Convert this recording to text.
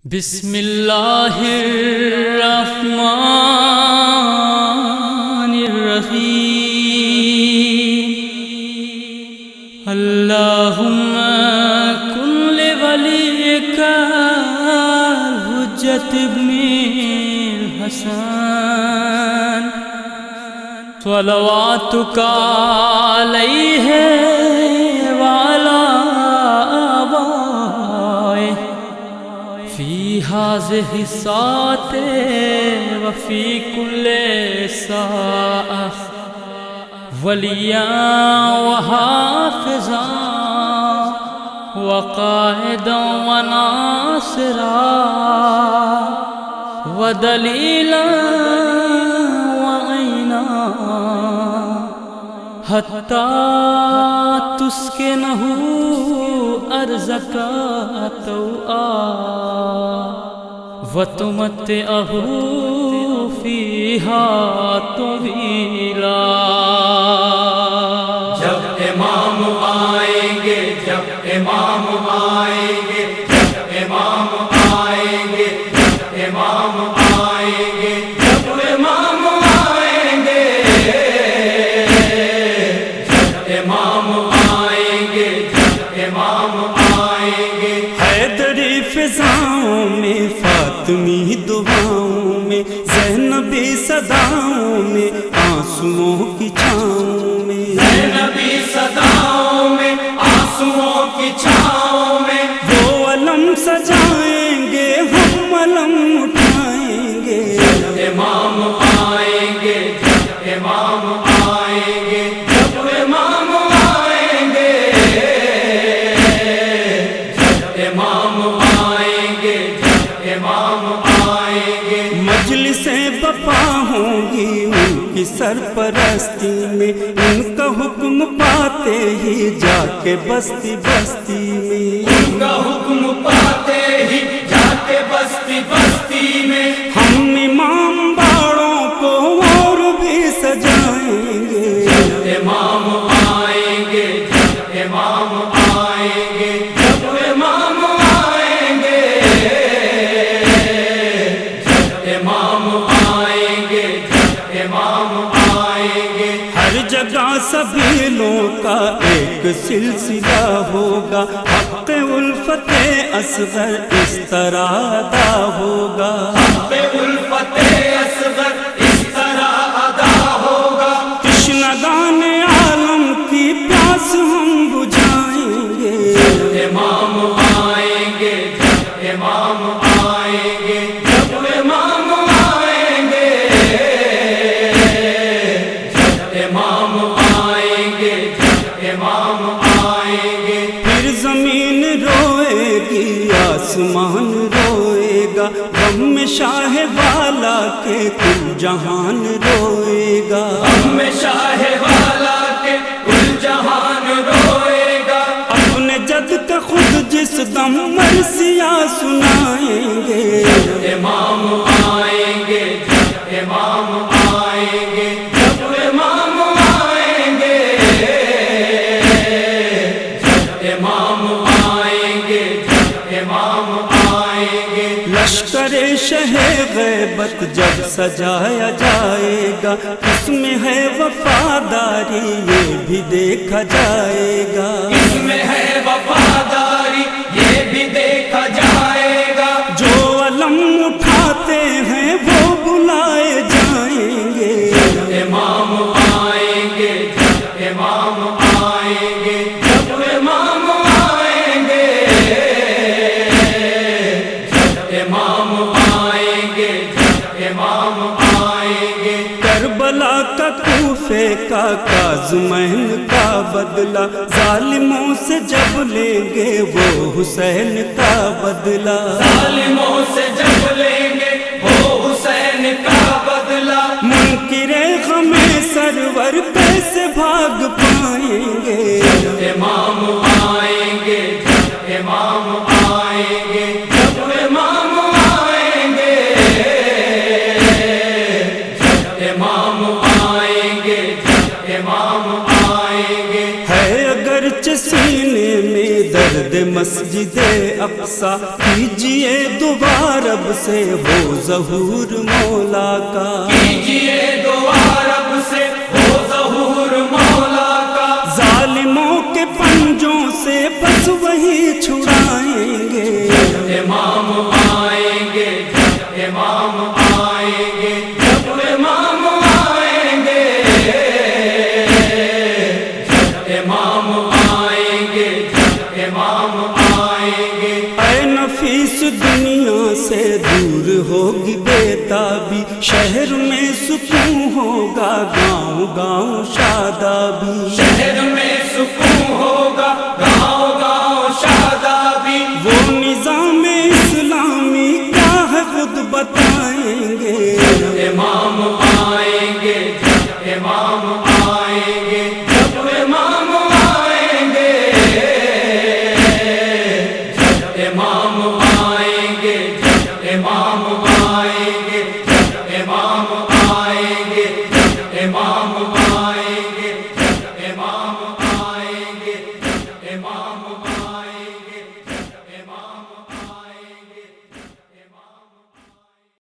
بسم اللہ الرحمن الرحیم اللہم کن لولیک الحجۃ ابن الحسن صلواتک علیہ وعلی آبائہ فی هذه الساعة وفی کل ساعة ولیا وحافظا وقائدا وناصرا ودلیلا وعینا حتی تسکنہ ارضک طوعا وتمتعہ فیہا طویلا۔ جب امام آئیں گے، جب امام آئیں گے، جب امام آئیں گے، جب امام آئیں گے، جب امام آئیں گے، جب امام آئیں گے، جب امام آئیں گے۔ حیدری فضاؤں میں، فاطمی دعاؤں میں، زینبی صداؤں میں، آنسوؤں کی چھاؤں میں، زینبی صداؤں میں، آنسوؤں کی چھاؤں میں، وہ علم سجائیں گے، ہم علم اٹھائیں گے۔ جب امام آئیں گے، جب امام آئیں گے، جب امام آئیں گے، جب امام آئیں گے، جب امام آئیں گے۔ مجلسیں بپا ہوں گی ان کی سرپرستی میں، ان کا حکم پاتے ہی جا کے بستی بستی میں، ان کا حکم پاتے ہی جا کے بستی بستی میں، ہم امام باڑوں کو اور بھی سجائیں گے۔ جب امام آئیں گے، جب امام آئیں گے، جب امام آئیں گے، جب امام آئیں گے، جب امام آئیں گے۔ ہر جگہ سبیلوں کا ایک سلسلہ ہوگا، حق الفت اصغر اس طرح ادا ہوگا، حق الفت اصغر اس طرح ادا ہوگا۔ تشنگان عالم کی پیاس ہم بجھائیں گے۔ جب امام آئیں گے، جب امام آئیں گے، جب امام آئیں گے، جب امام آئیں گے، جب امام آئیں گے۔ پھر زمین روئے گی، آسمان روئے گا، غم میں شاہ والا کے کل جہان روئے گا۔ ہم شاہ والا کے کل جہان روئے گا۔ اپنے جد کا خود جس دم مرثیہ سنائیں گے۔ جب امام آئیں گے، جب امام آئیں گے، جب امام آئیں گے، جب امام آئیں گے، جب امام آئیں گے۔ لشکر شہ غیبت جب سجایا جائے گا، اس میں ہے وفاداری یہ بھی دیکھا جائے گا۔ اس میں ہے وفاداری یہ بھی دیکھا جائے گا۔ جو علم اٹھاتے ہیں وہ بلائے جائیں گے۔ جب امام آئیں گے، جب امام آئیں گے، جب امام آئیں گے، جب امام آئیں گے، جب امام آئیں گے۔ کربلا کا کوفے کا کاظمین کا بدلہ، ظالموں سے جب لیں گے وہ حسین کا بدلہ۔ ظالموں سے جب لیں گے وہ حسین کا بدلہ۔ منکر غم سرور کیسے بھاگ پائیں گے۔ جب امام آئیں گے، جب امام آئیں گے، جب امام آئیں گے، جب امام آئیں گے، جب امام آئیں گے۔ ہے اگرچہ سینے میں درد مسجد مسجد اقصی کیجئے دعا رب سے ہو ظہور مولا کا، کیجئے دعا رب سے ہو ظہور مولا کا، ظالموں کے پنجوں سے بس وہی چھڑائیں گے، امام آئیں گے، جب امام آئیں گے، جب امام آئیں گے، جب امام آئیں گے، جب امام آئیں گے۔ اے نفیس دنیا سے دور ہوگی بےتابی، شہر میں سکون ہوگا گاؤں گاؤں شادابی، شہر میں سکون ہوگا گاؤں گاؤں شادابی، وہ نظام اسلامی کیا ہے خود بتائیں گے، امام آئیں گے، جب امام آئیں گے، جب امام آئیں گے، جب امام آئیں گے، جب امام آئیں گے، جب امام